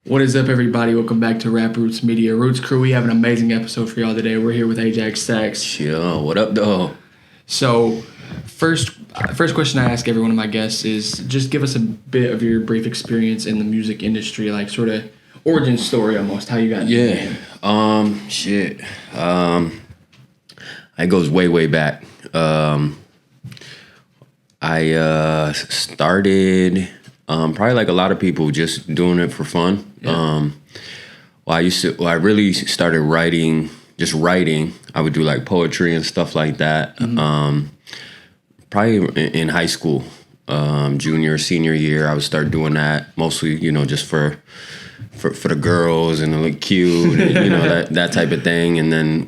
What is up, everybody? Welcome back to Rap Roots Media. Roots Crew, we have an amazing episode for y'all today. We're here with Ajax Stacks. Yo, what up, though? So, first question I ask every one of my guests is just give us a bit of your brief experience in the music industry, like sort of origin story almost, how you got into it. It goes way back. I started probably like a lot of people just doing it for fun. Yeah. I really started writing. I would do like poetry and stuff like that. Mm-hmm. Probably in high school, junior, senior year, I would start doing that mostly, just for the girls and to look cute, and, that type of thing. And then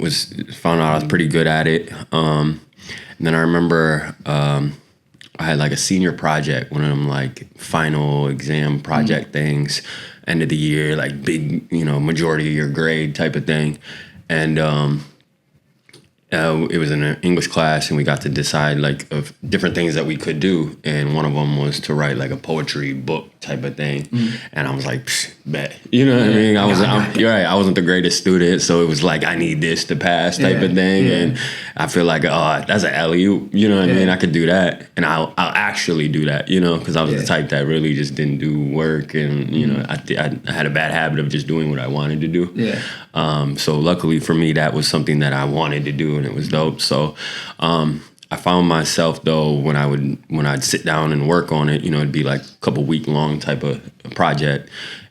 found out I was pretty good at it. And then I remember I had like a senior project, one of them like final exam project things, end of the year, like big, majority of your grade type of thing. And it was in an English class, and we got to decide like of different things that we could do. And one of them was to write like a poetry book type of thing. And I was like, bet. You know what I mean? You're right. I wasn't the greatest student, so it was like, I need this to pass type of thing. And I feel like, that's an alley-oop. You know what I mean? I could do that, and I'll actually do that. Because I was the type that really just didn't do work, and I had a bad habit of just doing what I wanted to do. So luckily for me, that was something that I wanted to do, and it was dope. So I found myself though when I'd sit down and work on it, it'd be like a couple week long type of project,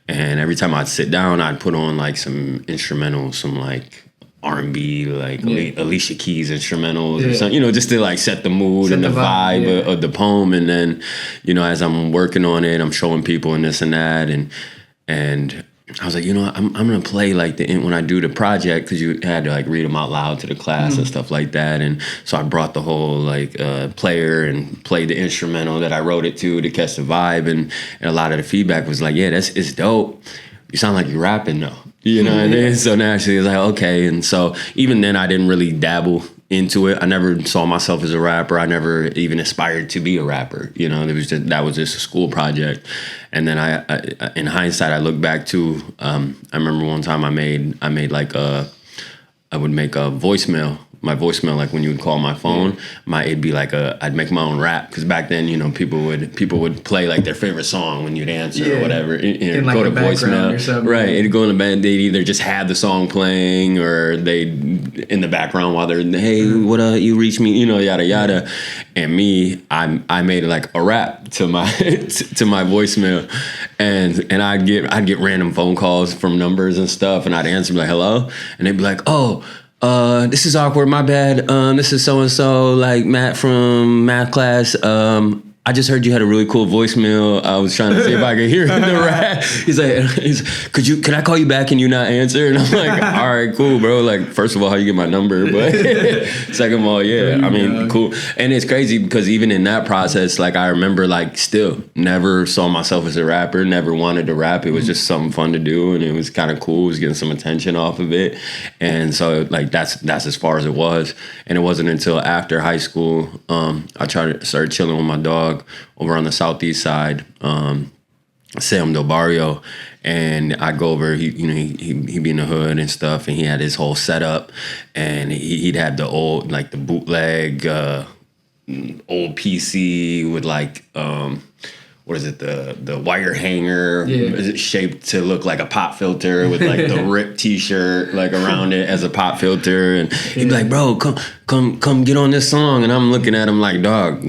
and every time I'd sit down, I'd put on like some instrumentals, some like R&B, like Alicia Keys instrumentals or something, just to like set the mood and the vibe of the poem. And then, as I'm working on it, I'm showing people and this and that, and I was like, I'm gonna play like when I do the project, because you had to like read them out loud to the class and stuff like that. And so I brought the whole like player and played the instrumental that I wrote it to catch the vibe. And a lot of the feedback was like, yeah, it's dope. You sound like you're rapping though. You know what I mean? So naturally it's like, okay. And so even then I didn't really dabble into it. I never saw myself as a rapper. I never even aspired to be a rapper. That was just a school project. And then I in hindsight, I look back to, I remember one time I would make a voicemail. My voicemail, like when you would call my phone, it'd be like I'd make my own rap, because back then, people would play like their favorite song when you'd answer or whatever. In like go to voicemail or something. Right. It'd go in the band. They'd either just have the song playing, or they'd in the background while they're, hey, what you reach me, yada yada. And me, I made like a rap to my to my voicemail, and I'd get random phone calls from numbers and stuff, and I'd answer like, hello, and they'd be like, oh, this is awkward, my bad. This is so-and-so, like Matt from math class. I just heard you had a really cool voicemail. I was trying to see if I could hear the rap. He's like, can I call you back and you not answer? And I'm like, all right, cool, bro. Like, first of all, how you get my number? But second of all, cool. And it's crazy because even in that process, like I remember like still never saw myself as a rapper, never wanted to rap. It was just something fun to do, and it was kind of cool. It was getting some attention off of it. And so like that's as far as it was. And it wasn't until after high school, I started chilling with my dog over on the southeast side, Sam Del Barrio, and I go over. He'd be in the hood and stuff, and he had his whole setup, and he'd have the old like the bootleg old PC with like what is it, the wire hanger shaped to look like a pop filter with like the ripped t-shirt like around it as a pop filter, and he'd be like, bro, come get on this song. And I'm looking at him like, dog,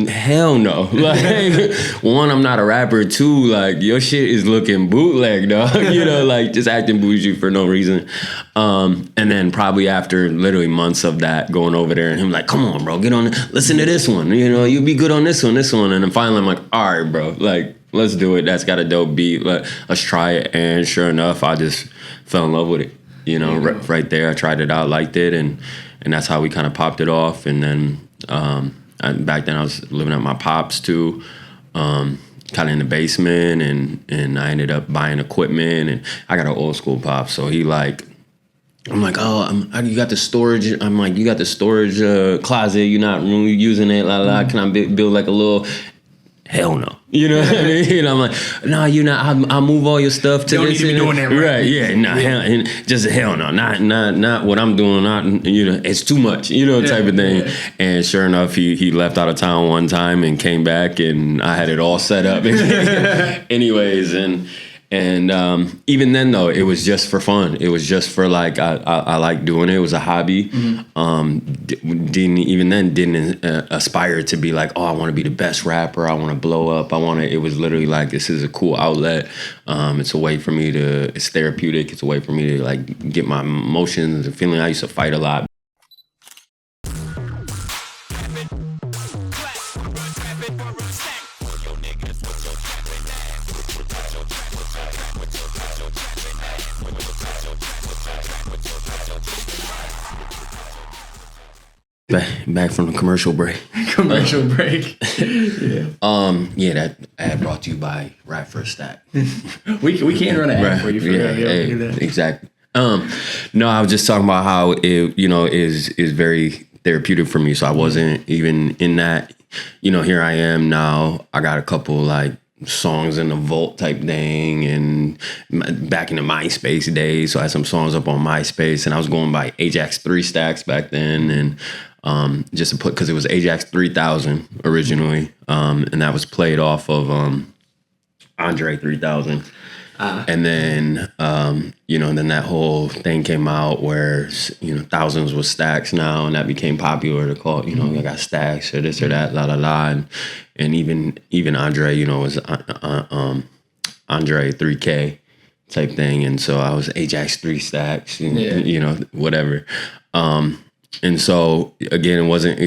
hell no. Like, one, I'm not a rapper. Two, like, your shit is looking bootleg, dog. Like just acting bougie for no reason. And then probably after literally months of that, going over there and him like, come on, bro, get on it. Listen to this one. You'll be good on this one. And then finally I'm like, all right, bro, like, let's do it. That's got a dope beat. Let's try it. And sure enough, I just fell in love with it. Right there. I tried it out, liked it, and that's how we kind of popped it off. And then back then I was living at my pop's too, kind of in the basement, and I ended up buying equipment, and I got an old school pop, so he like, I'm like, you got the storage. I'm like, you got the storage closet. You're not really using it. Can I build like a little hell no. You know what I mean? And I'm like, no, you're not. I'll move all your stuff to Don't this. need to be doing that, right? Yeah, no, just hell no. Not what I'm doing. Not, it's too much. Type of thing. Yeah. And sure enough, he left out of town one time and came back, and I had it all set up. Anyways, and even then though, it was just for fun. It was just for like I like doing it. It was a hobby. Didn't aspire to be like, oh, I want to be the best rapper. I want to blow up. It was literally like, this is a cool outlet. It's a way for me it's therapeutic. It's a way for me to like get my emotions and feeling. I used to fight a lot. Back from the commercial break. Yeah. That ad brought to you by Rap for a Stack. we can run an ad for you. Exactly. No, I was just talking about how it, is very therapeutic for me. So I wasn't even in that. Here I am now. I got a couple like songs in the vault type thing, and back in the MySpace days. So I had some songs up on MySpace, and I was going by Ajax Stacks back then, and just to put, because it was Ajax 3000 originally, and that was played off of Andre 3000. And then, then that whole thing came out where, thousands was stacks now, and that became popular to call, I got stacks or this or that, la la la. And even Andre, was Andre 3K type thing. And so I was Ajax 3 stacks, and, whatever. And so again, it wasn't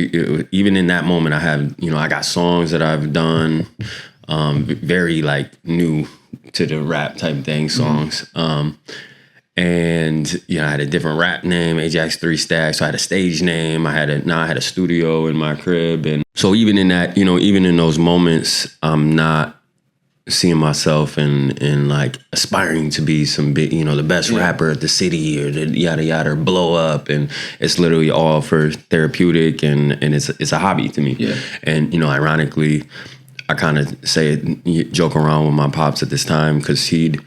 even in that moment. I have, I got songs that I've done, very like new to the rap type thing songs. And I had a different rap name, Ajax 3 Stacks. So I had a stage name. I had a studio in my crib. And so even in that, even in those moments, I'm not seeing myself in like aspiring to be some big, the best rapper at the city or the yada yada, or blow up. And it's literally all for therapeutic, and it's a hobby to me. Yeah. And ironically, I kind of joke around with my pops at this time, because he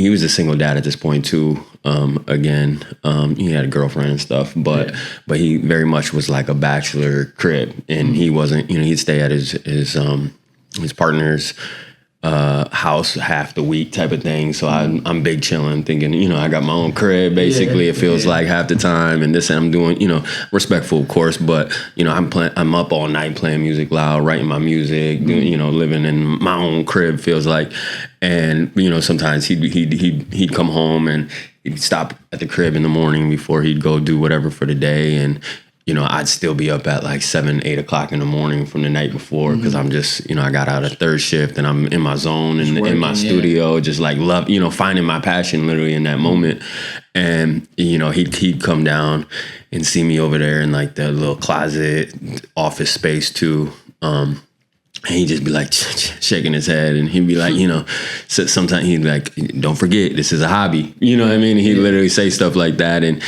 was a single dad at this point too. He had a girlfriend and stuff, but he very much was like a bachelor crib, and he wasn't. He'd stay at his partner's house half the week type of thing. So I'm big chilling, thinking, I got my own crib. Basically, it feels like half the time, and this, and I'm doing, respectful, of course, but I'm up all night playing music loud, writing my music, doing, living in my own crib, feels like. And sometimes he'd come home and he'd stop at the crib in the morning before he'd go do whatever for the day, and I'd still be up at like 7, 8 o'clock in the morning from the night before, because I'm just, I got out of third shift and I'm in my zone and in my studio, just like love, finding my passion literally in that moment. And, he'd come down and see me over there in like the little closet office space too. And he'd just be like shaking his head, and he'd be like, so sometimes he'd be like, don't forget, this is a hobby. You know what I mean? He'd literally say stuff like that. And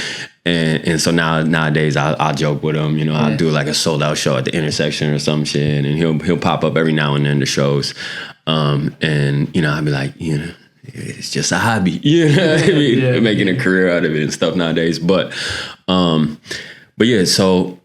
so nowadays I'll joke with him, I'll do like a sold out show at the intersection or some shit, and he'll pop up every now and then to shows. And I'll be like, it's just a hobby, making a career out of it and stuff nowadays. But yeah, so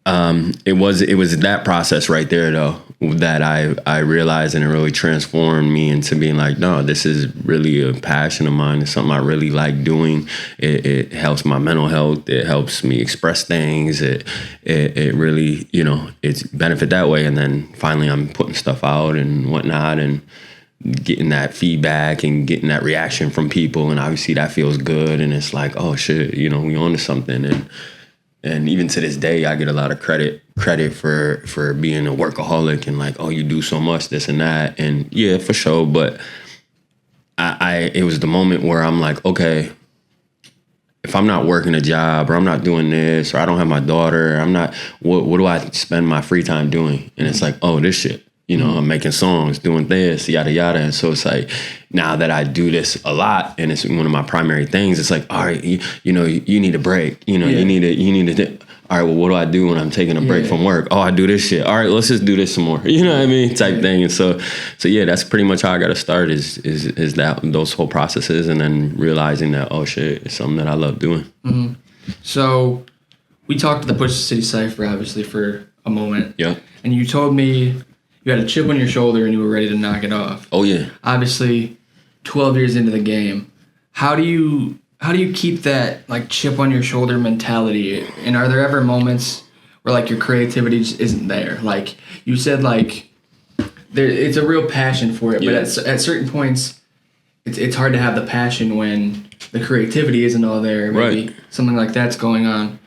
it was that process right there though, that I realized, and it really transformed me into being like, no, this is really a passion of mine. It's something I really like doing. It helps my mental health. It helps me express things. It really, it's benefit that way. And then finally I'm putting stuff out and whatnot, and getting that feedback and getting that reaction from people. And obviously that feels good. And it's like, oh shit, we on to something. And even to this day, I get a lot of credit for being a workaholic, and like, oh, you do so much, this and that. And yeah, for sure. But it was the moment where I'm like, okay, if I'm not working a job, or I'm not doing this, or I don't have my daughter, what do I spend my free time doing? And it's like, oh, this shit. I'm making songs, doing this, yada, yada. And so it's like, now that I do this a lot, and it's one of my primary things, it's like, all right, you need a break. You need to, all right, well, what do I do when I'm taking a break Yeah. from work? Oh, I do this shit. All right, let's just do this some more. You know what I mean? Type thing. And so yeah, that's pretty much how I got to start is that those whole processes, and then realizing that, oh shit, it's something that I love doing. Mm-hmm. So we talked the Push the City Cypher obviously for a moment. Yeah. And you told me you had a chip on your shoulder and you were ready to knock it off. Oh yeah. Obviously, 12 years into the game, how do you keep that like chip on your shoulder mentality? And are there ever moments where like your creativity just isn't there? Like you said, like it's a real passion for it, but at certain points, it's hard to have the passion when the creativity isn't all there. Maybe something like that's going on.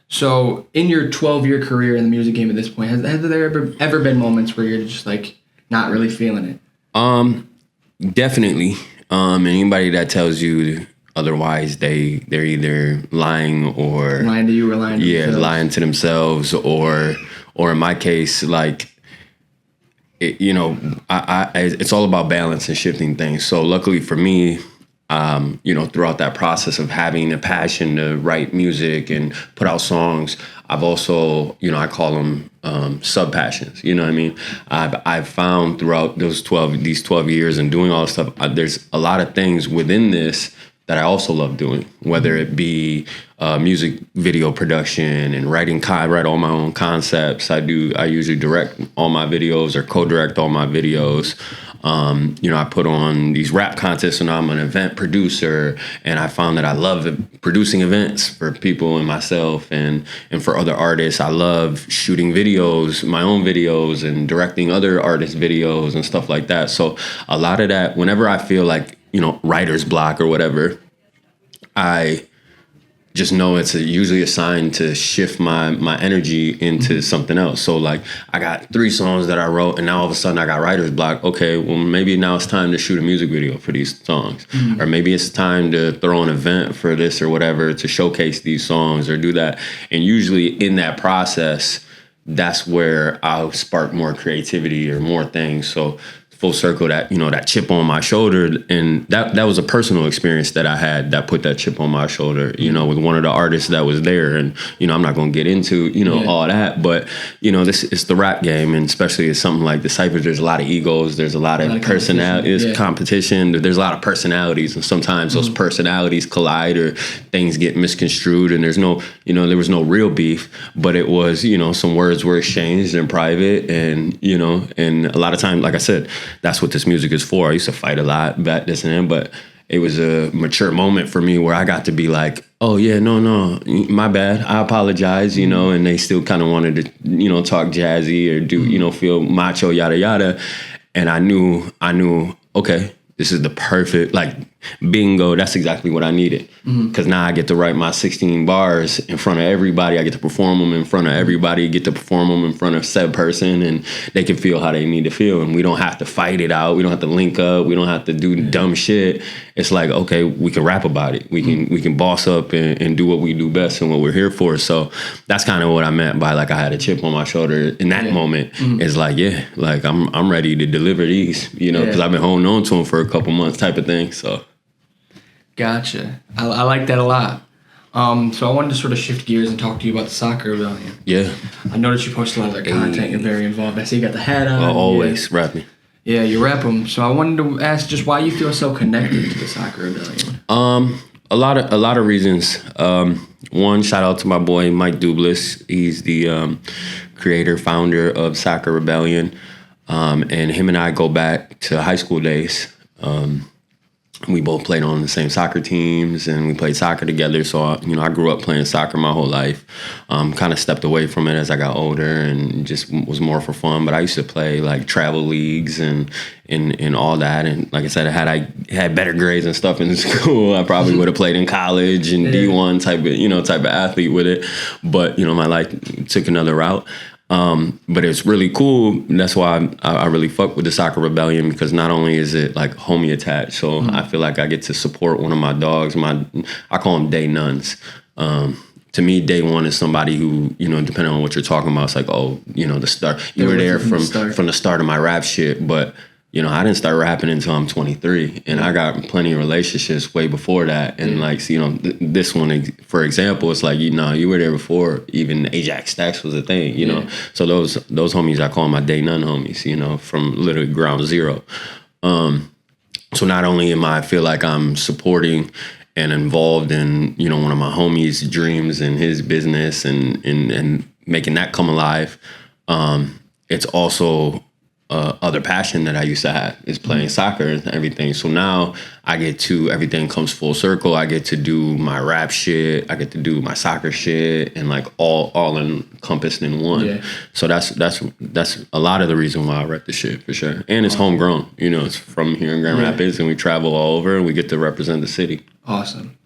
So in your 12-year career in the music game at this point, has there ever been moments where you're just like not really feeling it? Definitely. Anybody that tells you otherwise, they're either lying or Lying to you or lying to themselves. lying to themselves, or in my case, like it's all about balance and shifting things. So luckily for me, throughout that process of having a passion to write music and put out songs, I've also, I call them sub passions. You know what I mean? I've found throughout these 12 years and doing all this stuff, there's a lot of things within this that I also love doing, whether it be music video production and write all my own concepts. I usually direct all my videos or co-direct all my videos. I put on these rap contests, and I'm an event producer, and I found that I love producing events for people and myself and for other artists. I love shooting videos, my own videos, and directing other artists' videos and stuff like that. So a lot of that, whenever I feel like, writer's block or whatever, I just know it's usually a sign to shift my energy into something else. So like I got 3 songs that I wrote, and now all of a sudden I got writer's block. Okay, well maybe now it's time to shoot a music video for these songs. Or maybe it's time to throw an event for this or whatever to showcase these songs or do that. And usually in that process, that's where I'll spark more creativity or more things. So full circle, that that chip on my shoulder, and that was a personal experience that I had that put that chip on my shoulder, with one of the artists that was there. And I'm not going to get into all that, but this is the rap game, and especially it's something like the Cypher. There's a lot of egos, there's a lot of personality, competition. There's a lot of personalities, and sometimes those personalities collide or things get misconstrued, and there's no there was no real beef, but it was some words were exchanged in private, and and a lot of times, like I said, that's what this music is for. I used to fight a lot back this and then, but it was a mature moment for me where I got to be like, oh yeah, no, my bad, I apologize, and they still kind of wanted to, talk jazzy or do, feel macho, yada, yada. And I knew, okay, this is the perfect, like, bingo, that's exactly what I needed. Because now I get to write my 16 bars in front of everybody. I get to perform them in front of everybody, get to perform them in front of said person, and they can feel how they need to feel. And we don't have to fight it out. We don't have to link up. We don't have to do dumb shit. It's like, okay, we can rap about it. We can boss up and do what we do best and what we're here for. So that's kind of what I meant by like I had a chip on my shoulder in that moment. Is like, yeah, like I'm ready to deliver these, because I've been holding on to them for a couple months type of thing. So. Gotcha. I like that a lot. So I wanted to sort of shift gears and talk to you about the Soccer Rebellion. Yeah. I noticed you post a lot of their content. You're very involved. I see you got the hat on. Always rapping. Yeah, you rap them. So I wanted to ask just why you feel so connected to the Soccer Rebellion. A lot of reasons. One, shout out to my boy Mike Dublis. He's the creator, founder of Soccer Rebellion, and him and I go back to high school days. We both played on the same soccer teams, and we played soccer together. So, I grew up playing soccer my whole life. Kind of stepped away from it as I got older and just was more for fun. But I used to play like travel leagues and all that. And like I said, had I had better grades and stuff in school, I probably would have played in college and D1 type of athlete with it. But, my life took another route. But it's really cool. That's why I really fuck with the Soccer Rebellion, because not only is it like homie attached, so I feel like I get to support one of my dogs. I call them day nuns. To me, day one is somebody who, depending on what you're talking about, it's like, oh, the start. You were there from the start of my rap shit, but I didn't start rapping until I'm 23, and I got plenty of relationships way before that. And this one, for example, it's like, you were there before even Ajax Stacks was a thing, So those homies, I call my day none homies, from literally ground zero. So not only I feel like I'm supporting and involved in, one of my homies' dreams and his business and making that come alive, it's also other passion that I used to have is playing soccer and everything. So now everything comes full circle. I get to do my rap shit. I get to do my soccer shit, and like all encompassed in one. Yeah. So that's a lot of the reason why I rep the shit for sure. And it's homegrown. It's from here in Grand Rapids, and we travel all over, and we get to represent the city. Awesome.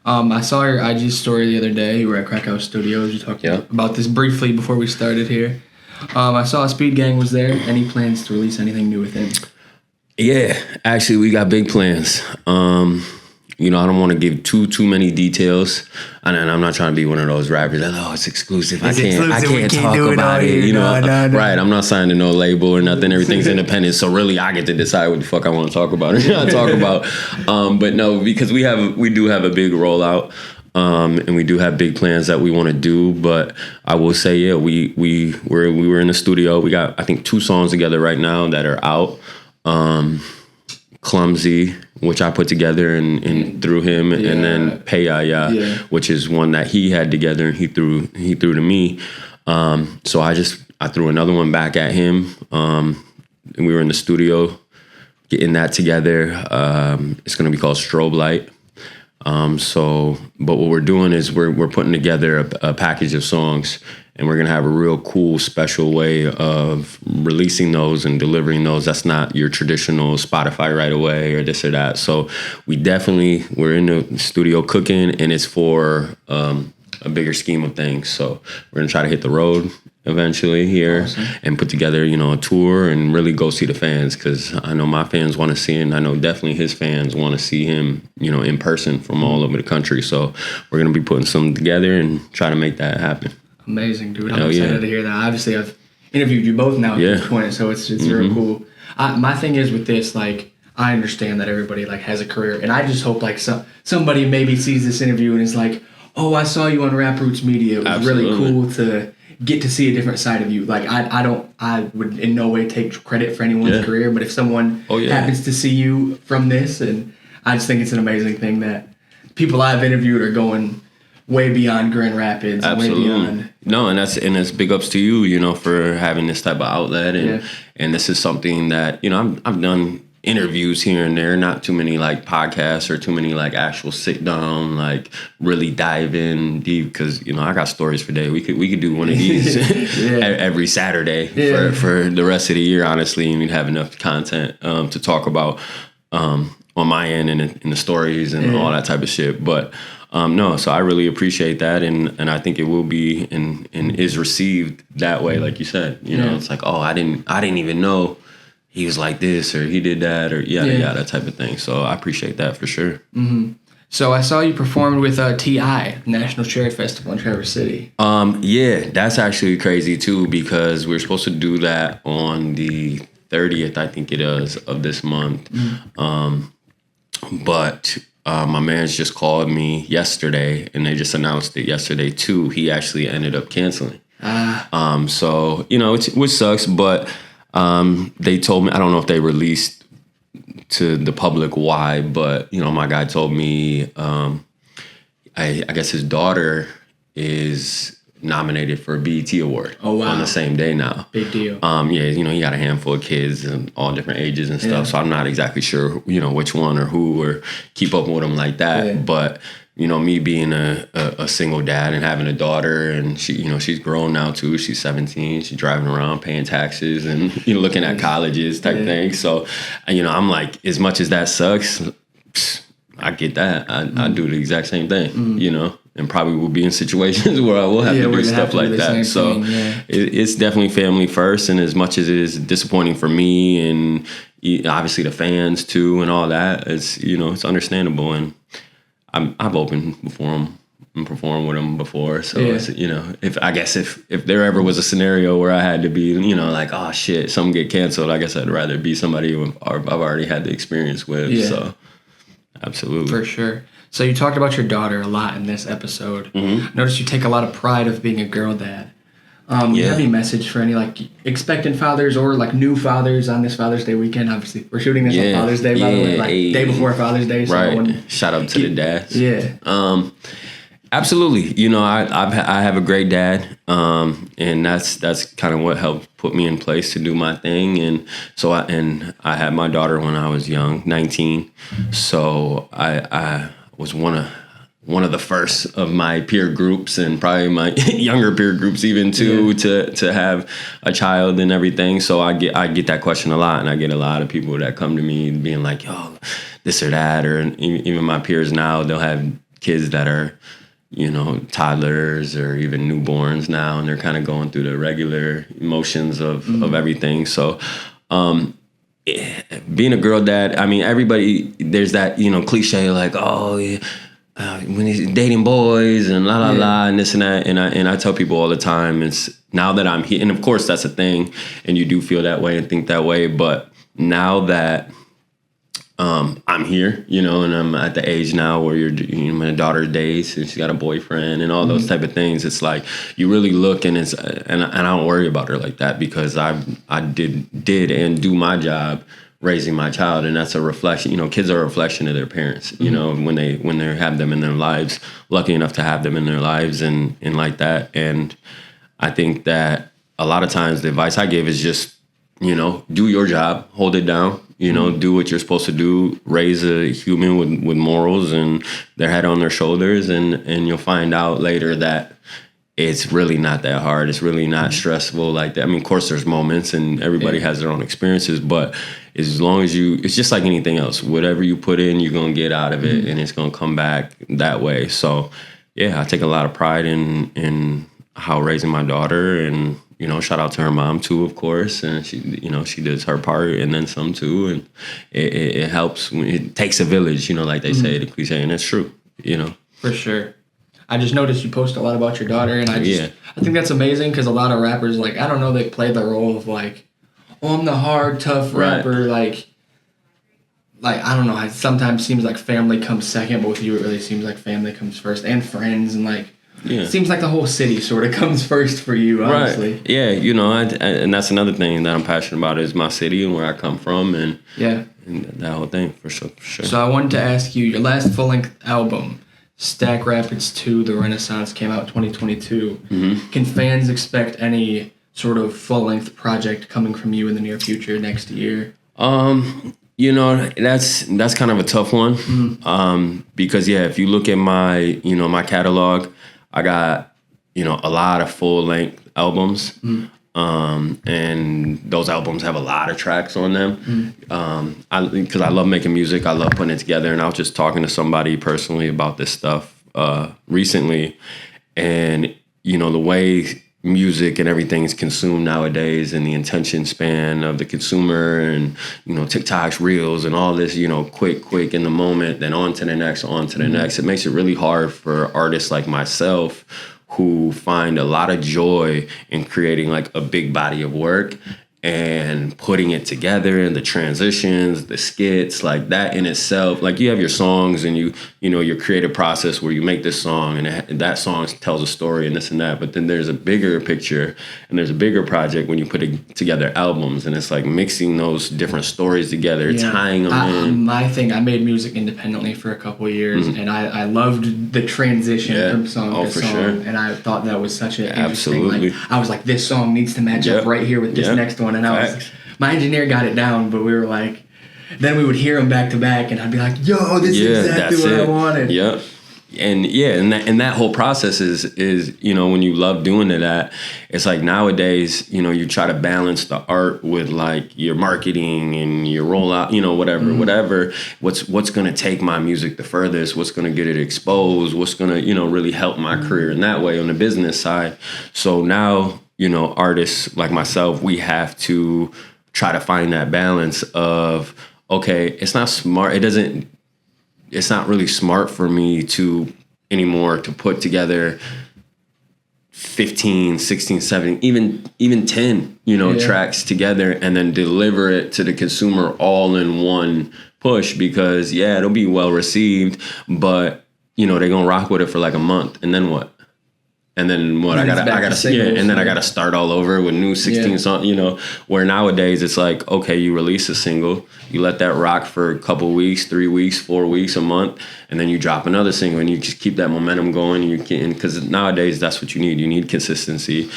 I saw your IG story the other day. You were at Krakow Studios. You talked about this briefly before we started here. I saw Speed Gang was there. Any plans to release anything new with him? Yeah, actually, we got big plans. I don't want to give too many details, and I'm not trying to be one of those rappers that it's exclusive. I can't talk about it. No. Right? I'm not signed to no label or nothing. Everything's independent. So really, I get to decide what the fuck I want to talk about or not talk about. But no, because we do have a big rollout. And we do have big plans that we want to do, but I will say, we were in the studio. We got, I think, 2 songs together right now that are out. Clumsy, which I put together and through him, and then Paya, which is one that he had together and he threw to me. So I threw another one back at him, and we were in the studio getting that together. It's gonna be called Strobe Light. But what we're doing is we're putting together a package of songs, and we're gonna have a real cool, special way of releasing those and delivering those. That's not your traditional Spotify right away or this or that. So we're in the studio cooking, and it's for a bigger scheme of things. So we're gonna try to hit the road eventually here. Awesome. And put together, a tour and really go see the fans, because I know my fans want to see him. I know definitely his fans want to see him, in person from all over the country. So we're going to be putting something together and try to make that happen. Amazing, dude. I'm excited to hear that. Obviously, I've interviewed you both now at this point, so it's real cool. My thing is with this, like, I understand that everybody like has a career, and I just hope like somebody maybe sees this interview and is like, oh, I saw you on Rap Roots Media. It was really cool to get to see a different side of you. Like, I would in no way take credit for anyone's career, but if someone happens to see you from this, and I just think it's an amazing thing that people I've interviewed are going way beyond Grand Rapids. Absolutely. Way beyond. No, and that's big ups to you, for having this type of outlet, and this is something that, I've done interviews here and there, not too many like podcasts or too many like actual sit down, like really dive in deep, because I got stories for days. We could do one of these every Saturday for the rest of the year, honestly, and we'd have enough content to talk about on my end and in the stories and all that type of shit. But so I really appreciate that, and I think it will be and is received that way, like you said. It's like, oh, I didn't even know he was like this, or he did that, or yada type of thing. So I appreciate that for sure. Mm-hmm. So I saw you performed with T.I., National Cherry Festival in Traverse City. That's actually crazy too, because we're supposed to do that on the 30th, I think it is, of this month. Mm-hmm. But my man's just called me yesterday, and they just announced it yesterday too. He actually ended up canceling. So which sucks, but they told me, I don't know if they released to the public why, but my guy told me I guess his daughter is nominated for a BET award. Oh, wow. On the same day now. Big deal. He got a handful of kids and all different ages and stuff, so I'm not exactly sure which one or who, or keep up with them like that. But me being a single dad and having a daughter, and she's grown now too. She's 17. She's driving around, paying taxes, and looking at colleges type thing. So, I'm like, as much as that sucks, I get that. I do the exact same thing. And probably will be in situations where I will have to do stuff like that. So it's definitely family first. And as much as it is disappointing for me and obviously the fans too and all that, it's it's understandable, and I've opened before them and performed with them before. So Yeah. it's, if there ever was a scenario where I had to be, like, oh shit, something get canceled, I guess I'd rather be somebody who I've already had the experience with. Yeah. So absolutely. For sure. So you talked about your daughter a lot in this episode. Mm-hmm. Notice you take a lot of pride of being a girl dad. Do you have any message for any like expectant fathers or like new fathers on this Father's Day weekend? Obviously, we're shooting this on Father's Day, by the way, like day before Father's Day. So Right. Shout out to the dads. Yeah. Absolutely. I have a great dad, and that's kind of what helped put me in place to do my thing. And so I had my daughter when I was young, 19. So I was one of the first of my peer groups, and probably my younger peer groups even too, to have a child and everything. So I get that question a lot, and I get a lot of people that come to me being like, "Yo, this or that," or even my peers now, they'll have kids that are, toddlers or even newborns now, and they're kind of going through the regular emotions of everything. So being a girl dad, I mean, everybody, there's that, cliche like, oh, yeah, when he's dating boys and la la la and this and that, and I tell people all the time, it's now that I'm here, and of course that's a thing, and you do feel that way and think that way, but now that I'm here, and I'm at the age now where my daughter dates and she's got a boyfriend and all those type of things. It's like you really look, and and I don't worry about her like that, because I did and do my job raising my child, and that's a reflection. Kids are a reflection of their parents. When they have them in their lives, lucky enough to have them in their lives, and like that. And I think that a lot of times the advice I give is just, do your job, hold it down. Do what you're supposed to do, raise a human with morals and their head on their shoulders, and you'll find out later that it's really not that hard. It's really not stressful like that. I mean, of course, there's moments, and everybody has their own experiences, but as long as it's just like anything else. Whatever you put in, you're going to get out of it, and it's going to come back that way. So, yeah, I take a lot of pride in how raising my daughter, and shout out to her mom too, of course, and she does her part and then some too, and it helps. It takes a village, like they say, the cliche, and that's true. For sure. I just noticed you post a lot about your daughter, and I think that's amazing, because a lot of rappers, like, I don't know, they play the role of like, oh, I'm the hard, tough rapper, like I don't know. It sometimes seems like family comes second, but with you, it really seems like family comes first, and friends, and like. Yeah. It seems like the whole city sort of comes first for you, honestly. Right. Yeah, and that's another thing that I'm passionate about is my city and where I come from, and that whole thing, for sure. So I wanted to ask you, your last full-length album, Stack Rapids 2, The Renaissance, came out 2022. Mm-hmm. Can fans expect any sort of full-length project coming from you in the near future, next year? That's kind of a tough one, because, if you look at my, my catalog, I got, a lot of full-length albums, and those albums have a lot of tracks on them. Because I love making music, I love putting it together, and I was just talking to somebody personally about this stuff recently, and the way music and everything is consumed nowadays, and the attention span of the consumer, and TikTok's, reels, and all this, quick in the moment, then on to the next. It makes it really hard for artists like myself, who find a lot of joy in creating like a big body of work and putting it together, and the transitions, the skits, like that in itself. Like, you have your songs, and your creative process where you make this song, and that song tells a story and this and that. But then there's a bigger picture, and there's a bigger project when you put together albums, and it's like mixing those different stories together, tying them in. My thing, I made music independently for a couple of years, and I loved the transition from song to song, sure. and I thought that was such an interesting. Like, I was like, this song needs to match up right here with this next one. And my engineer got it down, but we were like, then we would hear them back to back, and I'd be like, yo, this is exactly what I wanted. Yep. And that whole process is when you love doing that, it's like nowadays, you try to balance the art with like your marketing and your rollout, whatever. What's going to take my music the furthest? What's going to get it exposed? What's going to, really help my career in that way on the business side? So now, artists like myself, we have to try to find that balance of, okay, it's not smart. It's not really smart for me to anymore to put together 15, 16, 17, even 10, tracks together and then deliver it to the consumer all in one push, because it'll be well received, but they're gonna rock with it for like a month, and then what? And then what? And I gotta start all over with new 16 songs. Where nowadays it's like, okay, you release a single, you let that rock for a couple weeks, 3 weeks, 4 weeks, a month, and then you drop another single, and you just keep that momentum going. Because nowadays that's what you need. You need consistency.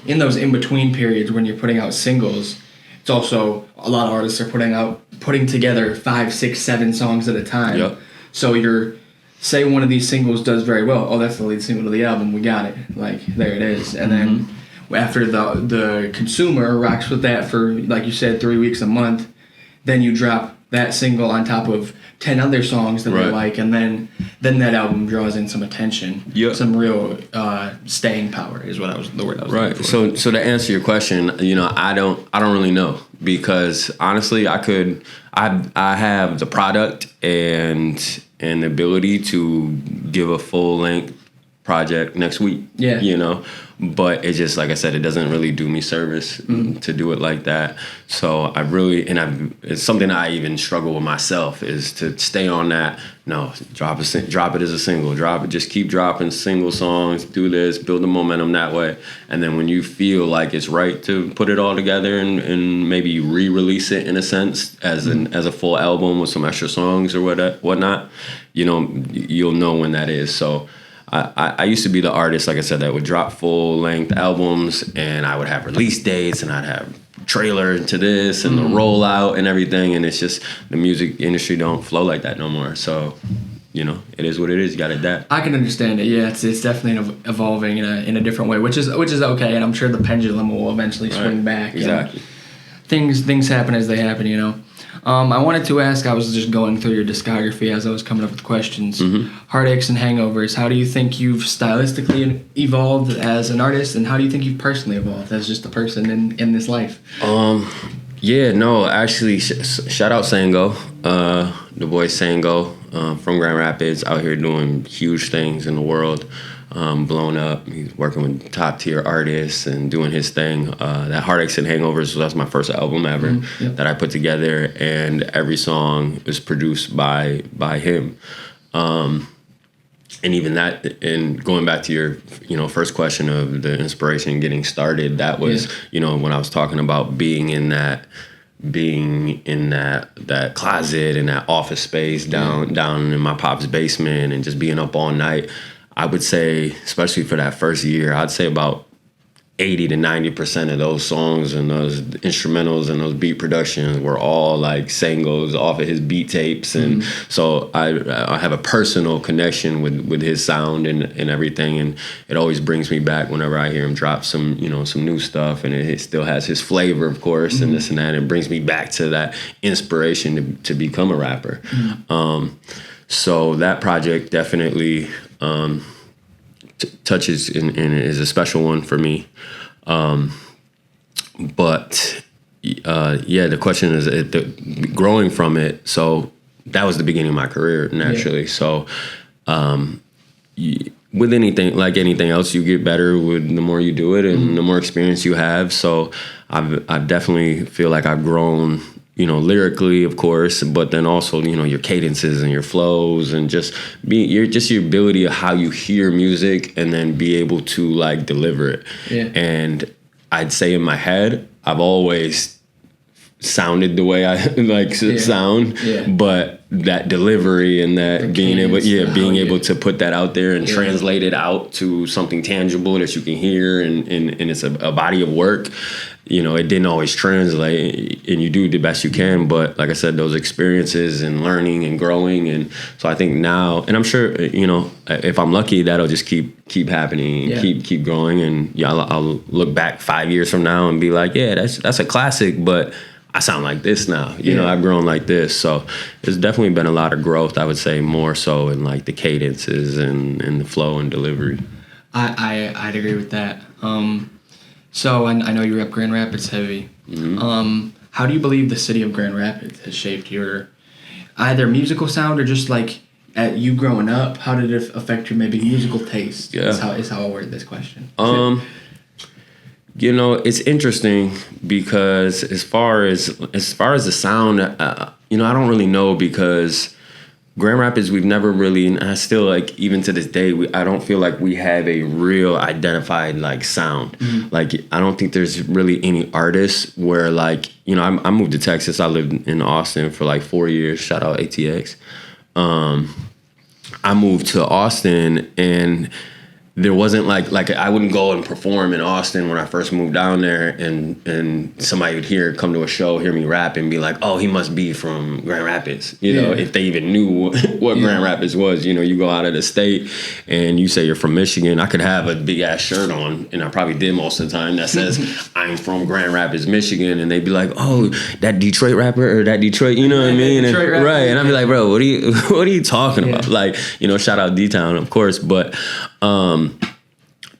In those in between periods when you're putting out singles, it's also a lot of artists are putting together 5, 6, 7 songs at a time. Yep. So say one of these singles does very well. Oh, that's the lead single of the album. We got it. Like, there it is. And then after the consumer rocks with that for, like you said, 3 weeks, a month, then you drop that single on top of 10 other songs that they like, and then that album draws in some attention. Yep. Some real staying power is the word I was looking for. So to answer your question, I don't really know, because honestly, I have the product and the ability to give a full length project next week. Yeah. But it's just, like I said, it doesn't really do me service to do it like that. So it's something I even struggle with myself, is to stay on that. No, drop it as a single, just keep dropping single songs, do this, build the momentum that way. And then when you feel like it's right to put it all together and maybe re-release it in a sense as a full album with some extra songs or whatnot, you'll know when that is. So I used to be the artist, like I said, that would drop full-length albums, and I would have release dates, and I'd have trailer to this and the rollout and everything, and it's just the music industry don't flow like that no more. So, it is what it is. You got to adapt. I can understand it. Yeah, it's definitely evolving in a different way, which is okay, and I'm sure the pendulum will eventually swing back. Exactly. Things happen as they happen, I wanted to ask, I was just going through your discography as I was coming up with questions. Heartaches and Hangovers, how do you think you've stylistically evolved as an artist, and how do you think you've personally evolved as just a person in this life? Actually, shout out Sango, the boy Sango from Grand Rapids, out here doing huge things in the world. Blown up. He's working with top tier artists and doing his thing. That Heartaches and Hangovers, that's my first album ever that I put together, and every song was produced by him. And even that, and going back to your first question of the inspiration getting started, that was when I was talking about being in that closet, in that office space down in my pop's basement, and just being up all night. I would say, especially for that first year, I'd say about 80 to 90% of those songs and those instrumentals and those beat productions were all like Sango's off of his beat tapes. And so I have a personal connection with his sound and everything. And it always brings me back whenever I hear him drop some new stuff, and it still has his flavor, of course, and this and that. It brings me back to that inspiration to become a rapper. So that project definitely touches and is a special one for me. But the question is growing from it. So that was the beginning of my career, naturally. So with anything, like anything else, you get better with the more you do it and the more experience you have. So I definitely feel like I've grown, lyrically, of course, but then also, your cadences and your flows, and just your ability of how you hear music and then be able to like deliver it. Yeah. And I'd say in my head, I've always sounded the way I sound, but that delivery and that being able to put that out there and translate it out to something tangible that you can hear, and it's a body of work. It didn't always translate, and you do the best you can. But like I said, those experiences and learning and growing, and so I think now, and I'm sure, if I'm lucky, that'll just keep happening, and keep growing, and I'll look back 5 years from now and be like, that's a classic, but I sound like this now. I've grown like this. So there's definitely been a lot of growth, I would say, more so in like the cadences and the flow and delivery. I'd agree with that. So I know you rep Grand Rapids heavy. How do you believe the city of Grand Rapids has shaped your either musical sound or just like at you growing up, how did it affect your maybe musical taste? Yeah. Is how I'll word this question. You know, it's interesting because as far as the sound, you know, I don't really know because Grand Rapids, we've never really, and I still like, even to this day, I don't feel like we have a real identified like sound. Like, I don't think there's really any artists where like, you know, I moved to Texas. I lived in Austin for like 4 years. Shout out ATX. I moved to Austin and there wasn't like I wouldn't go and perform in Austin when I first moved down there, and somebody would come to a show, hear me rap, and be like, oh, he must be from Grand Rapids, you know, if they even knew what Grand Rapids was. You know, you go out of the state and you say you're from Michigan. I could have a big ass shirt on, and I probably did most of the time, that says I'm from Grand Rapids, Michigan, and they'd be like, oh, that Detroit rapper or that Detroit, you know what I mean? And, right, and I'd be like, bro, what are you talking about? Like, you know, shout out D-Town, of course, but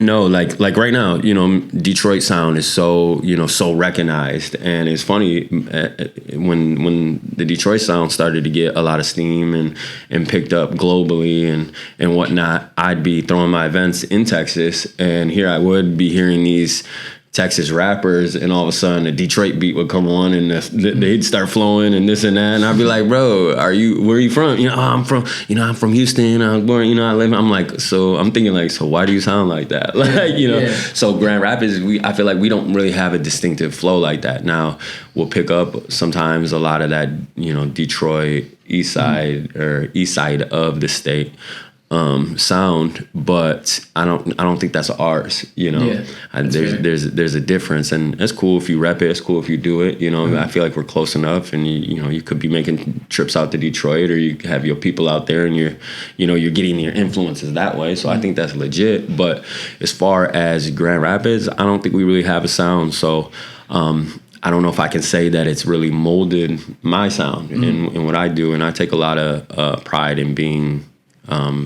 no, like right now, you know, Detroit sound is so, you know, so recognized, and it's funny when the Detroit sound started to get a lot of steam and picked up globally and whatnot. I'd be throwing my events in Texas, and here I would be hearing these Texas rappers, and all of a sudden a Detroit beat would come on and they'd start flowing and this and that, and I'd be like, bro, where are you from? You know, I'm from Houston. I was born, you know, I'm like, so I'm thinking like, so why do you sound like that? Like, you know, so Grand Rapids, I feel like we don't really have a distinctive flow like that. Now we'll pick up sometimes a lot of that, you know, Detroit east side or east side of the state sound, but I don't think that's ours, you know. There's a difference, and it's cool if you rep it, it's cool if you do it, you know. I feel like we're close enough, and you know, you could be making trips out to Detroit, or you have your people out there, and you're getting your influences that way. So I think that's legit. But as far as Grand Rapids, I don't think we really have a sound. So I don't know if I can say that it's really molded my sound and what I do, and I take a lot of pride in being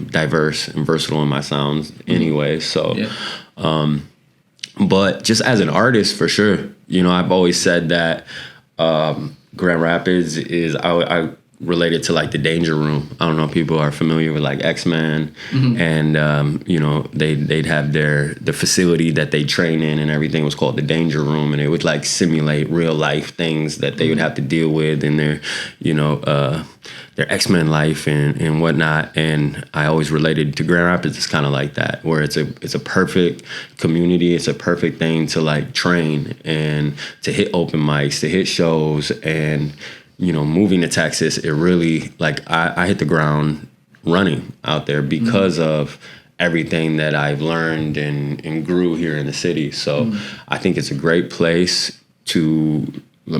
diverse and versatile in my sounds anyway. So, but just as an artist, for sure, you know, I've always said that Grand Rapids is, I relate it to like the Danger Room. I don't know if people are familiar with like X-Men, and you know, they'd have the facility that they train in and everything was called the Danger Room, and it would like simulate real life things that they would have to deal with in their, you know, their X-Men life and whatnot. And I always related to Grand Rapids. It's kind of like that, where it's a perfect community. It's a perfect thing to like train and to hit open mics, to hit shows. And, you know, moving to Texas, it really, like, I hit the ground running out there because of everything that I've learned and grew here in the city. So I think it's a great place to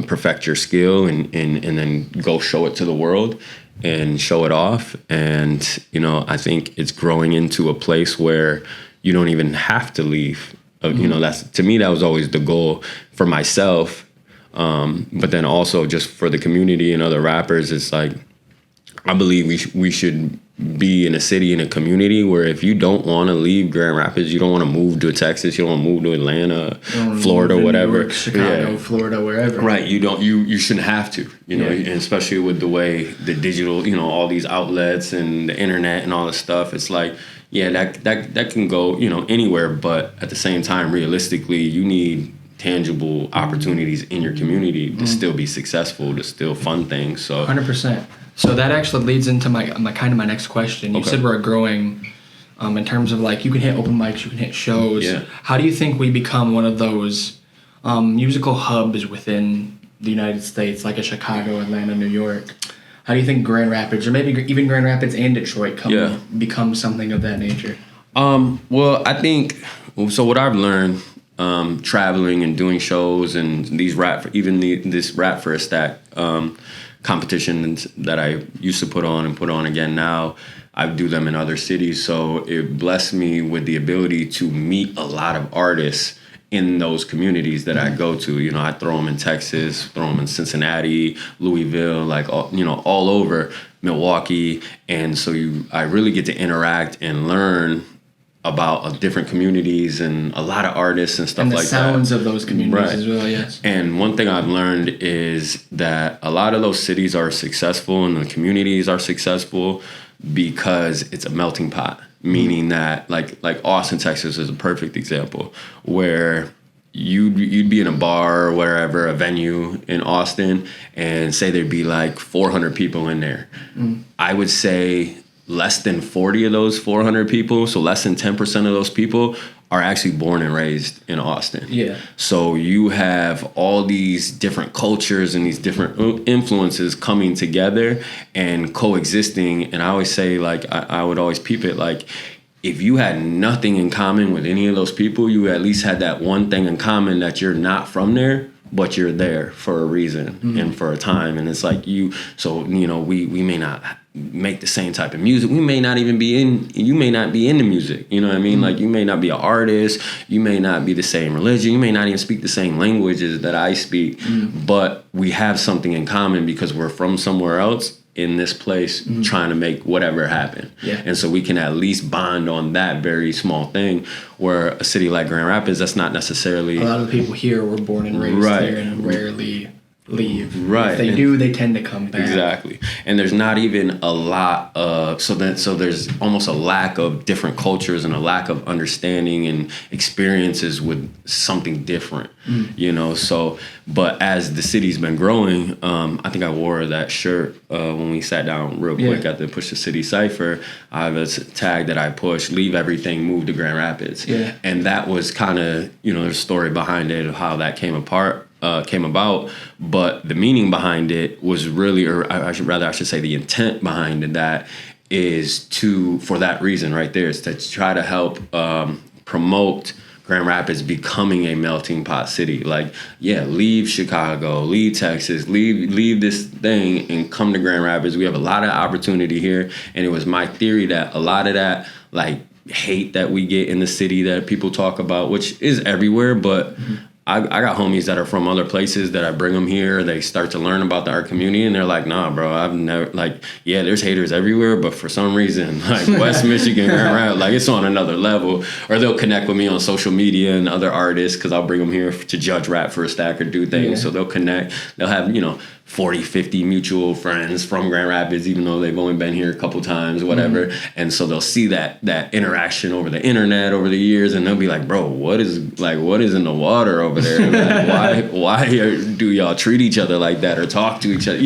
perfect your skill and then go show it to the world and show it off. And, you know, I think it's growing into a place where you don't even have to leave. You know, to me, that was always the goal for myself. But then also just for the community and other rappers, it's like, I believe we should be in a city, in a community where if you don't want to leave Grand Rapids, you don't want to move to Texas, you don't want to move to Atlanta, Florida, whatever, New York, Chicago, Florida, wherever. Right, you shouldn't have to, you know, and especially with the way the digital, you know, all these outlets and the internet and all this stuff, it's like, that can go, you know, anywhere, but at the same time, realistically, you need tangible opportunities in your community to still be successful, to still fund things. So 100%. So that actually leads into my next question. You said we're growing in terms of like you can hit open mics, you can hit shows. How do you think we become one of those musical hubs within the United States, like a Chicago, Atlanta, New York? How do you think Grand Rapids, or maybe even Grand Rapids and Detroit, become something of that nature? Well, I think so. What I've learned traveling and doing shows and these this Rap for a Stack competitions that I used to put on again now, I do them in other cities. So it blessed me with the ability to meet a lot of artists in those communities that I go to. You know, I throw them in Texas, throw them in Cincinnati, Louisville, like, all over, Milwaukee. And so I really get to interact and learn about different communities and a lot of artists and stuff like that. And the sounds of those communities as well, yes. And one thing I've learned is that a lot of those cities are successful and the communities are successful because it's a melting pot. Meaning that like Austin, Texas is a perfect example where you'd be in a bar or wherever, a venue in Austin, and say there'd be like 400 people in there. I would say less than 40 of those 400 people, so less than 10% of those people are actually born and raised in Austin. Yeah. So you have all these different cultures and these different influences coming together and coexisting. And I always say, like, I would always peep it, like, if you had nothing in common with any of those people, you at least had that one thing in common, that you're not from there, but you're there for a reason and for a time. And it's like we may not make the same type of music. We may not even you may not be into music. You know what I mean? Like, you may not be an artist. You may not be the same religion. You may not even speak the same languages that I speak. But we have something in common because we're from somewhere else in this place trying to make whatever happen. Yeah. And so we can at least bond on that very small thing, where a city like Grand Rapids, that's not necessarily... A lot of the people here were born and raised here and rarely leave. Right. If they do, they tend to come back. Exactly. And there's not even a lot of... So there's almost a lack of different cultures and a lack of understanding and experiences with something different, you know? So, but as the city's been growing, I think I wore that shirt when we sat down real quick at the Push the City Cypher. I have a tag that I pushed, leave everything, move to Grand Rapids. Yeah. And that was kind of, there's a story behind it of how that came about, but the meaning behind it was really, or I should say the intent behind that is for that reason right there, is to try to help promote Grand Rapids becoming a melting pot city. Like, leave Chicago, leave Texas, leave this thing and come to Grand Rapids. We have a lot of opportunity here. And it was my theory that a lot of that, like, hate that we get in the city that people talk about, which is everywhere, but I got homies that are from other places that I bring them here. They start to learn about the art community, and they're like, nah, bro, I've never, like, there's haters everywhere, but for some reason, like, West Michigan, Grand Rapids, like, it's on another level. Or they'll connect with me on social media and other artists, because I'll bring them here to judge rap for a stack or do things. So they'll connect. They'll have, 40, 50 mutual friends from Grand Rapids, even though they've only been here a couple times, whatever. And so they'll see that interaction over the internet over the years, and they'll be like, bro, what is in the water over there? Like, why do y'all treat each other like that or talk to each other?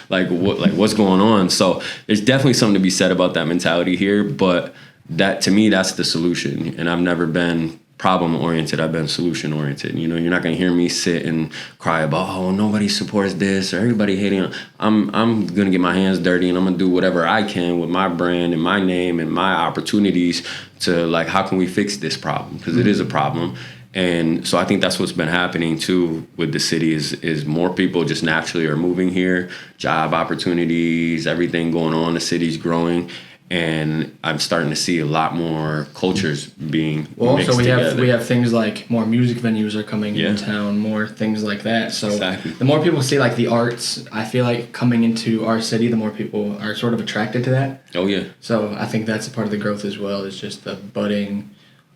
What's going on? So there's definitely something to be said about that mentality here, but that, to me, that's the solution. And I've never been problem oriented. I've been solution oriented. You're not going to hear me sit and cry about, oh, nobody supports this or everybody hating. I'm going to get my hands dirty, and I'm going to do whatever I can with my brand and my name and my opportunities to, like, how can we fix this problem? Because it is a problem. And so I think that's what's been happening too with the city is more people just naturally are moving here, job opportunities, everything going on. The city's growing. And I'm starting to see a lot more cultures being mixed together. We have things like more music venues are coming in town, more things like that. So the more people see, like, the arts, I feel like coming into our city, the more people are sort of attracted to that. Oh yeah. So I think that's a part of the growth as well, is just the budding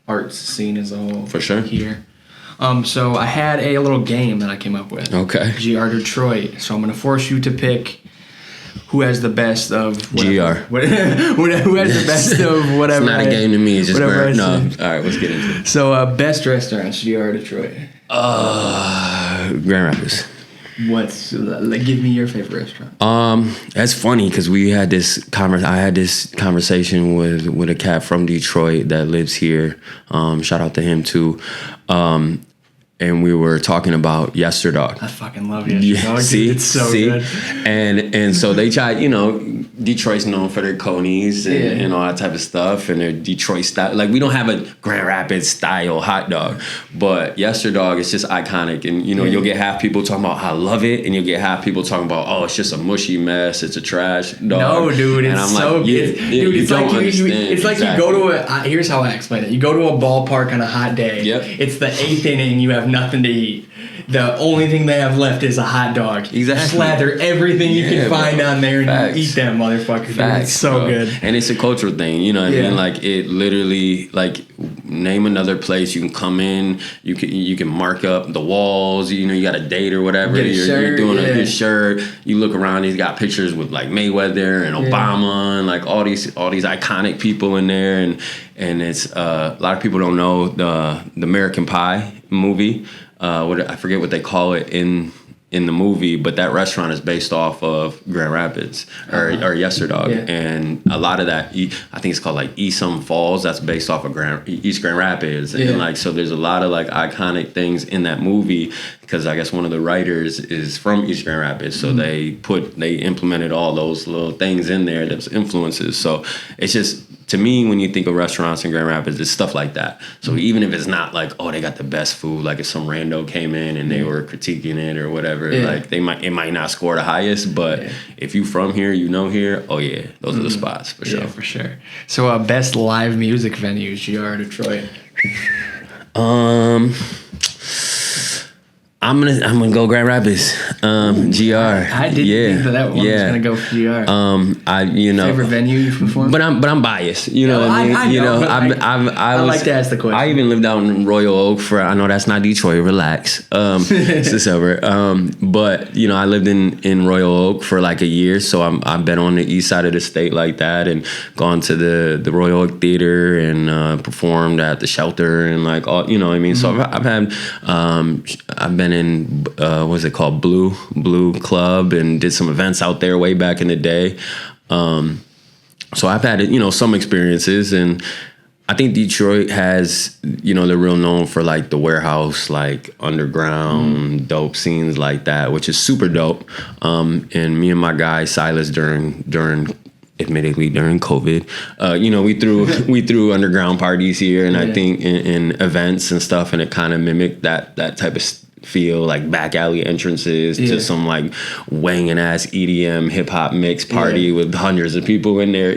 arts scene as a whole. For sure. Here. So I had a little game that I came up with. Okay. GR Detroit. So I'm going to force you to pick who has the best of whatever. GR. Who has the best of whatever. It's not a game to me. It's just whatever. No. All right, let's get into it. So best restaurants, GR Detroit. Grand Rapids. Give me your favorite restaurant. That's funny because I had this conversation with a cat from Detroit that lives here. Shout out to him too. And we were talking about Yesterdog. I fucking love Yesterdog. It's so good. And so they tried, Detroit's known for their conies and all that type of stuff, and their Detroit style. Like, we don't have a Grand Rapids style hot dog, but Yesterdog is just iconic. And you'll get half people talking about I love it, and you'll get half people talking about, oh, it's just a mushy mess, it's a trash dog. No, dude, and it's I'm so like, good. Dude, it's like it's like you go to here's how I explain it. You go to a ballpark on a hot day. Yep. It's the 8th inning. You have nothing to eat. the only thing they have left is a hot dog. Exactly. Slather everything you can find on there and you eat them, motherfucker. Dude. It's so bro. good. And it's a cultural thing, you know what I mean? Like, it literally, like, name another place you can come in, you can mark up the walls, you know, you got a date or whatever, you're doing a good shirt, you look around, he's got pictures with like Mayweather and Obama and like all these iconic people in there, and it's a lot of people don't know the American Pie movie. I forget what they call it in the movie, but that restaurant is based off of Grand Rapids or Yesterdog, and a lot of that, I think it's called like Esom Falls. That's based off of East Grand Rapids, and like, so there's a lot of like iconic things in that movie because I guess one of the writers is from East Grand Rapids, so they implemented all those little things in there that's influences. So it's just, to me, when you think of restaurants in Grand Rapids, it's stuff like that. So even if it's not like, oh, they got the best food, like if some rando came in and they were critiquing it or whatever, like it might not score the highest, but if you from here, you know here, oh yeah, those are the spots for sure. Yeah, for sure. So best live music venues, GR Detroit. I'm gonna go Grand Rapids. GR. I didn't think that one was gonna go for GR. Favorite venue you've performed? But I'm biased. You know what I mean? I like to ask the question. I even lived out in Royal Oak I know that's not Detroit. Relax. It's a suburb. But I lived in Royal Oak for like a year, so I've been on the east side of the state like that, and gone to the Royal Oak Theater and performed at the Shelter and like all. You know what I mean? So I've been in what's it called, Blue Club, and did some events out there way back in the day. So I've had some experiences, and I think Detroit has they're real known for like the warehouse, like underground dope scenes like that, which is super dope. And me and my guy Silas admittedly during COVID, we threw underground parties here, and I think in events and stuff, and it kind of mimicked that type of feel, like back alley entrances to some like wanging ass EDM hip hop mix party with hundreds of people in there,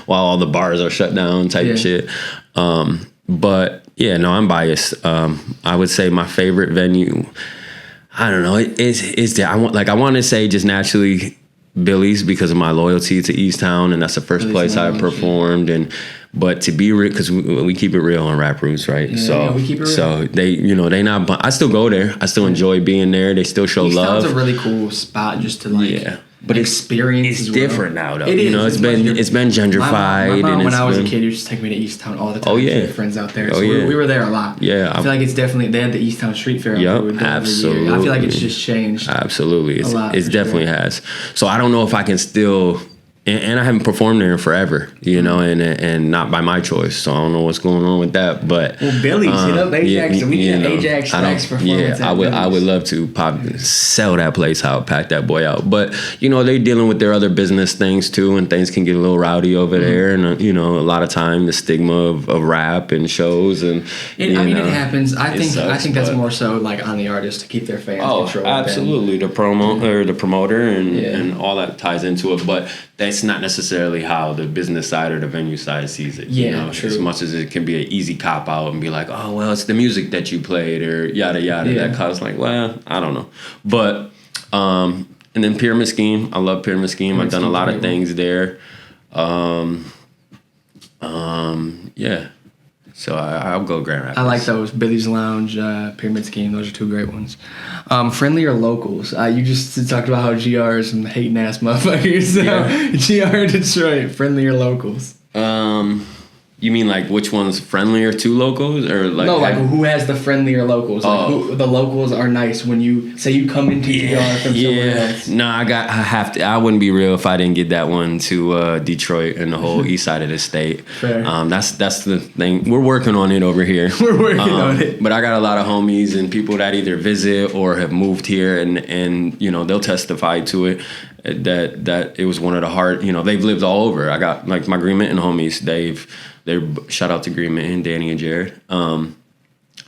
while all the bars are shut down type of shit. But yeah, no, I'm biased. I would say my favorite venue, I don't know, I want to say just naturally Billy's because of my loyalty to Easttown, and that's the first place I performed. But to be real, because we keep it real on Rap Roots, right? Yeah, we keep it real. So they not. I still go there. I still enjoy being there. They still show love. Easttown's a really cool spot just to like. But experience it's different now, though. It is. It's been gentrified. My mom when I was a kid, used to take me to Easttown all the time. Oh yeah, friends out there. So we were there a lot. Yeah, I feel like it's definitely, they had the Easttown Street Fair. Yep, absolutely. I feel like it's just changed. Absolutely, a lot. It definitely has. So I don't know if I can still. And I haven't performed there in forever, and not by my choice. So I don't know what's going on with that. But Billy's, Ajax. We need an Ajax Stacks performance. Yeah, I would love to sell that place out, pack that boy out. But they're dealing with their other business things too, and things can get a little rowdy over there. And a lot of time the stigma of rap and shows and it happens. I think that's more so like on the artist to keep their fans controlled. Absolutely, the promoter and all that ties into it, but that's not necessarily how the business side or the venue side sees it. True. As much as it can be an easy cop out and be like, oh, well, it's the music that you played or yada yada. That cause like, well, I don't know. But and then Pyramid Scheme. I love Pyramid Scheme. I've done a lot of things there. Yeah. So I'll go Grand Rapids. I like those. Billy's Lounge, Pyramid Scheme. Those are two great ones. Friendly or locals? You just talked about how GR is some hating ass motherfuckers. So GR Detroit, friendly or locals? You mean like which one's friendlier to locals or like? No, like who has the friendlier locals? Like who, the locals are nice when you say you come into GR from somewhere else. No, I wouldn't be real if I didn't get that one to Detroit and the whole east side of the state. Fair. That's the thing. We're working on it over here. We're working on it. But I got a lot of homies and people that either visit or have moved here and they'll testify to it. That it was one of the hard, they've lived all over. I got like my Green Mitten homies, they're shout out to Green Mitten, Danny and Jared.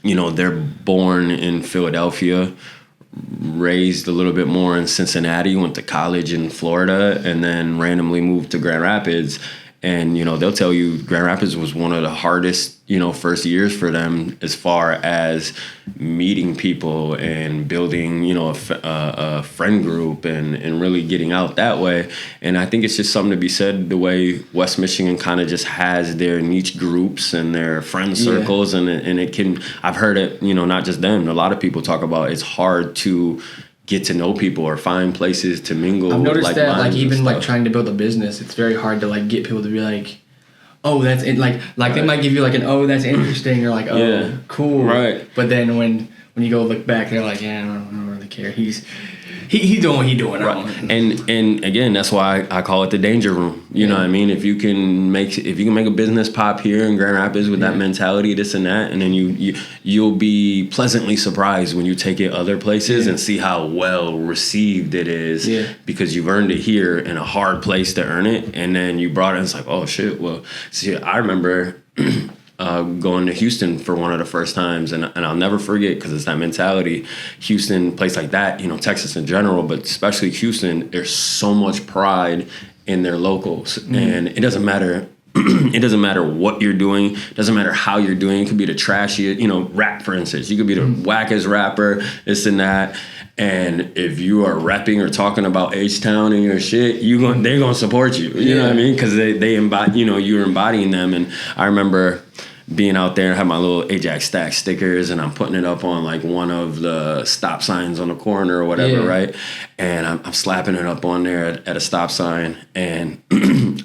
They're born in Philadelphia, raised a little bit more in Cincinnati, went to college in Florida, and then randomly moved to Grand Rapids. And, they'll tell you Grand Rapids was one of the hardest first years for them as far as meeting people and building, a friend group and really getting out that way. And I think it's just something to be said, the way West Michigan kind of just has their niche groups and their friend circles. And it can, I've heard it, not just them, a lot of people talk about it's hard to get to know people or find places to mingle. I've noticed that, like, even like stuff. trying to build a business, it's very hard to like get people to be like, oh, that's it. Like they might give you like an, oh, that's interesting, or like, oh, cool. Right. But then when you go look back, they're like, yeah, I don't really care. He's doing what he's doing. Right. And again, that's why I call it the danger room. You know what I mean? If you can make a business pop here in Grand Rapids with that mentality, this and that, and then you'll be pleasantly surprised when you take it other places and see how well received it is because you've earned it here in a hard place to earn it, and then you brought it and it's like, oh shit. Well, see, I remember going to Houston for one of the first times, and I'll never forget, because it's that mentality. Houston, place like that, Texas in general, but especially Houston, there's so much pride in their locals, and it doesn't matter. It doesn't matter what you're doing. It doesn't matter how you're doing. It could be the trashiest, rap, for instance. You could be the wackest rapper, this and that. And if you are rapping or talking about H-Town and your shit, they're gonna support you. You know what I mean? Because they embody, you're embodying them. And I remember being out there and have my little Ajax Stacks stickers, and I'm putting it up on like one of the stop signs on the corner or whatever, right? And I'm slapping it up on there at a stop sign, and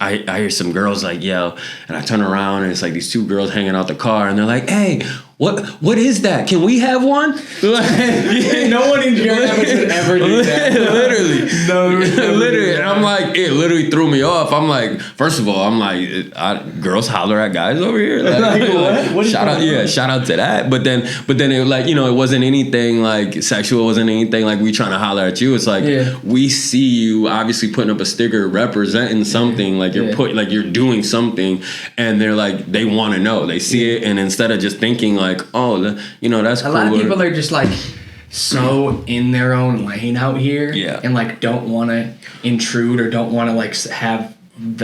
I hear some girls like yell, and I turn around and it's like these two girls hanging out the car, and they're like, "Hey, what is that? Can we have one?" No one in Grand Rapids would ever do that. Literally. Literally. And I'm like, it literally threw me off. I'm like, first of all, I'm like, girls holler at guys over here. Like, shout out to that. But then it like, it wasn't anything like sexual. It wasn't anything like we trying to holler at you. It's like, we see you obviously putting up a sticker representing something, like you're doing something, and they're like, they want to know. They see it, and instead of just thinking like, oh, that's cool. A lot of people are just like so in their own lane out here, and like don't want to intrude or don't want to like have.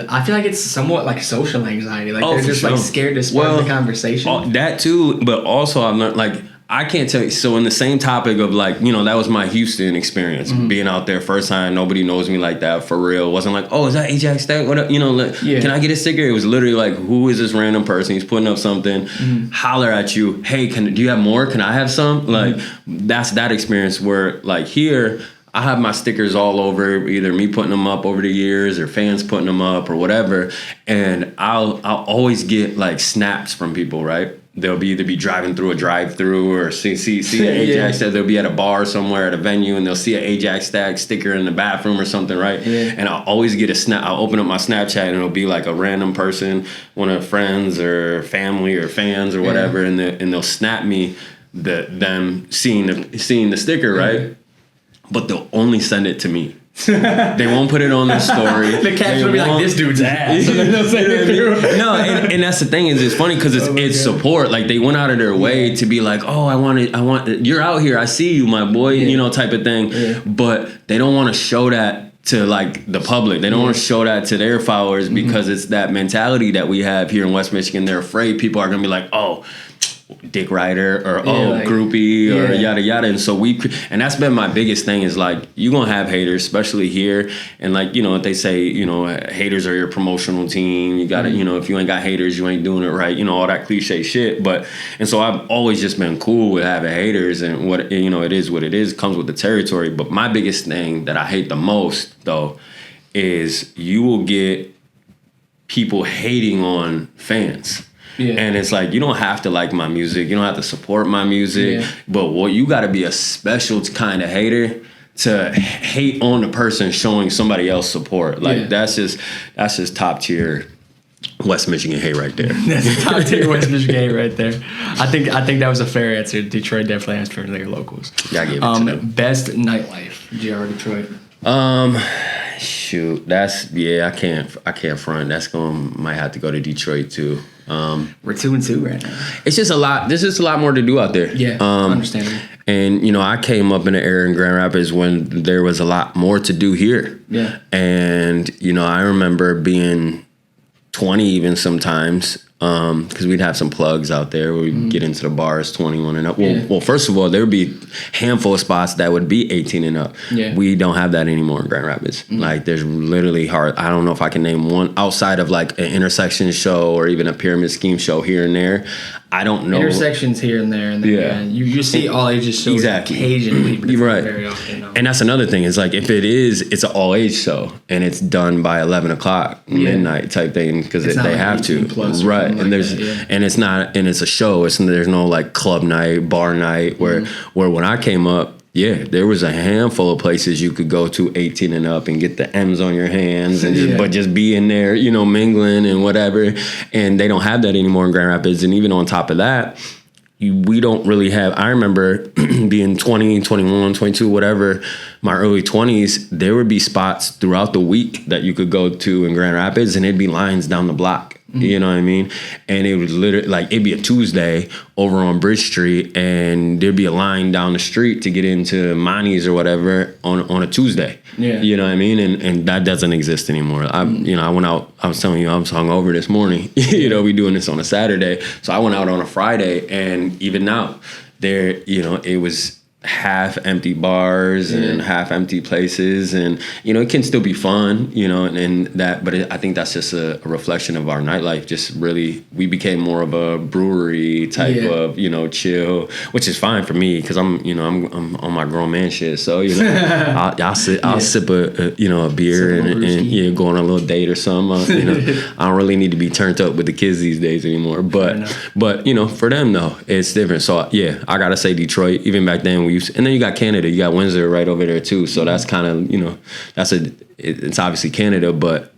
I feel like it's somewhat like social anxiety. Like they're just like scared to spark the conversation. That too, but also I've learned, like, I can't tell you. So in the same topic of like, that was my Houston experience, being out there first time. Nobody knows me like that for real. It wasn't like, oh, is that Ajax Stacks? What up? Can I get a sticker? It was literally like, who is this random person? He's putting up something, holler at you. Hey, do you have more? Can I have some? Like, that's that experience where like here, I have my stickers all over, either me putting them up over the years or fans putting them up or whatever. And I'll always get like snaps from people, right? They'll either be driving through a drive-through or see an Ajax Stacks. They'll be at a bar somewhere at a venue and they'll see an Ajax Stacks sticker in the bathroom or something, right? Yeah. And I'll always get a snap. I'll open up my Snapchat and it'll be like a random person, one of friends or family or fans or whatever, and they'll snap me them seeing the sticker, right? But they'll only send it to me. They won't put it on their story. The caption will be like, this dude's ass. And then they'll send it through. No, and that's the thing, is it's funny because it's support. Like, they went out of their way to be like, oh, I want you're out here, I see you, my boy, type of thing. Yeah. But they don't want to show that to like the public. They don't want to show that to their followers because it's that mentality that we have here in West Michigan. They're afraid people are gonna be like, oh, dick rider, or groupie, or yada yada. And so and that's been my biggest thing, is like, you gonna have haters, especially here. And like, they say, haters are your promotional team. You gotta, if you ain't got haters, you ain't doing it right, all that cliche shit. And so I've always just been cool with having haters, and what, it is what it is, comes with the territory. But my biggest thing that I hate the most though is you will get people hating on fans. Yeah. And it's like, you don't have to like my music. You don't have to support my music. Yeah. But you got to be a special kind of hater to hate on the person showing somebody else support. Like, that's just top tier West Michigan hate right there. That's top tier West Michigan hate right there. I think that was a fair answer. Detroit definitely has for their locals. Yeah, I gave it to them. Best nightlife, GR Detroit. Shoot, I can't front. Might have to go to Detroit too. We're 2-2 right now. It's just a lot. There's just a lot more to do out there. Yeah, understandable. And I came up in an era in Grand Rapids when there was a lot more to do here. Yeah. And I remember being 20 even sometimes, because we'd have some plugs out there where we'd get into the bars 21 and up. Well, first of all, there would be a handful of spots that would be 18 and up. Yeah. We don't have that anymore in Grand Rapids. Like, there's literally I don't know if I can name one outside of like an intersection show or even a pyramid scheme show here and there. I don't know. Intersections here and there, and then you see all ages shows occasionally, but it's You're not right. very often. No. And that's another thing. Is like, if it's an all age show and it's done by 11 o'clock midnight type thing, because they like have to, right? And and it's not, and it's a show. There's no like club night, bar night where when I came up. Yeah, there was a handful of places you could go to 18 and up and get the M's on your hands and just be in there, mingling and whatever. And they don't have that anymore in Grand Rapids. And even on top of that, we don't really have, I remember being 20, 21, 22, whatever, my early 20s, there would be spots throughout the week that you could go to in Grand Rapids and it'd be lines down the block. You know what I mean? And it would literally, like, it'd be a Tuesday over on Bridge Street, and there'd be a line down the street to get into Monty's or whatever on a Tuesday. Yeah. You know what I mean? And that doesn't exist anymore. I went out, I was telling you, I was hungover this morning. We doing this on a Saturday. So I went out on a Friday, and even now, there, it was half empty bars and half empty places, and it can still be fun, and that, but I think that's just a reflection of our nightlife. Just really, we became more of a brewery type of chill, which is fine for me because I'm on my grown man shit. So I'll sip a beer and go on a little date or something. I don't really need to be turned up with the kids these days anymore. But for them though, it's different. So yeah, I gotta say Detroit. Even back then and then you got Canada, you got Windsor right over there too. So that's kind of, it's obviously Canada, but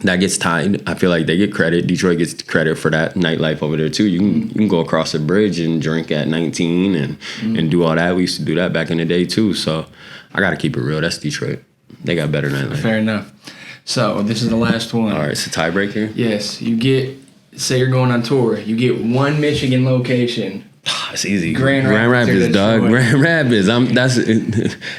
that gets tied. I feel like they get credit. Detroit gets credit for that nightlife over there too. You can go across the bridge and drink at 19 and do all that. We used to do that back in the day too. So I got to keep it real. That's Detroit. They got better nightlife. Fair enough. So this is the last one. All right, it's a tiebreaker. Yes, say you're going on tour. You get one Michigan location. It's easy. Grand Rapids, dog. Grand Rapids.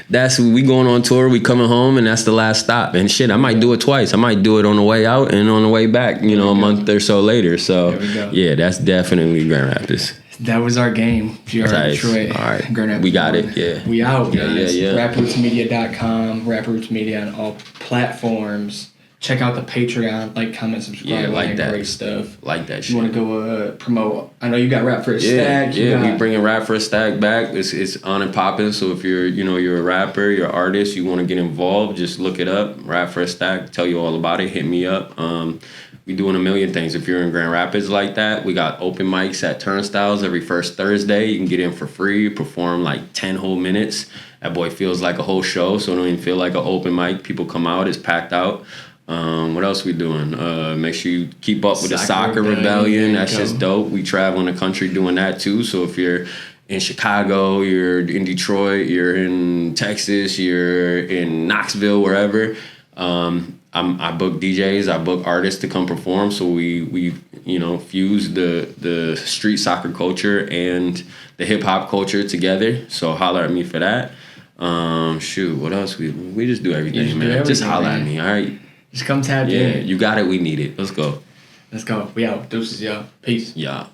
That's we going on tour. We coming home, and that's the last stop. And shit, I might do it twice. I might do it on the way out and on the way back. A month or so later. So yeah, that's definitely Grand Rapids. That was our game. GR Detroit. All right. Grand Rapids. We got it. Yeah. We out, guys. Yeah. RapRootsMedia.com. RapRoots Media on all platforms. Check out the Patreon, comment, subscribe, that great stuff. Like that shit. You want to go promote? I know you got Rap for a Stack. We bringing Rap for a Stack back. It's on and popping. So if you're a rapper, you're an artist, you want to get involved, just look it up. Rap for a Stack. Tell you all about it. Hit me up. We doing a million things. If you're in Grand Rapids like that, we got open mics at Turnstiles every first Thursday. You can get in for free, perform 10 whole minutes. That boy feels like a whole show, so it don't even feel like an open mic. People come out, it's packed out. What else we doing? Make sure you keep up with the Soccer Rebellion. That's just dope. We travel in the country doing that too. So if you're in Chicago, you're in Detroit, you're in Texas, you're in Knoxville, wherever, I book DJs, I book artists to come perform. So we fuse the street soccer culture and the hip hop culture together. So holler at me for that. What else? We just do everything, man. Just holler at me, all right? Just come tap in. Yeah, you got it. We need it. Let's go. We out. Deuces, y'all. Peace. Yeah.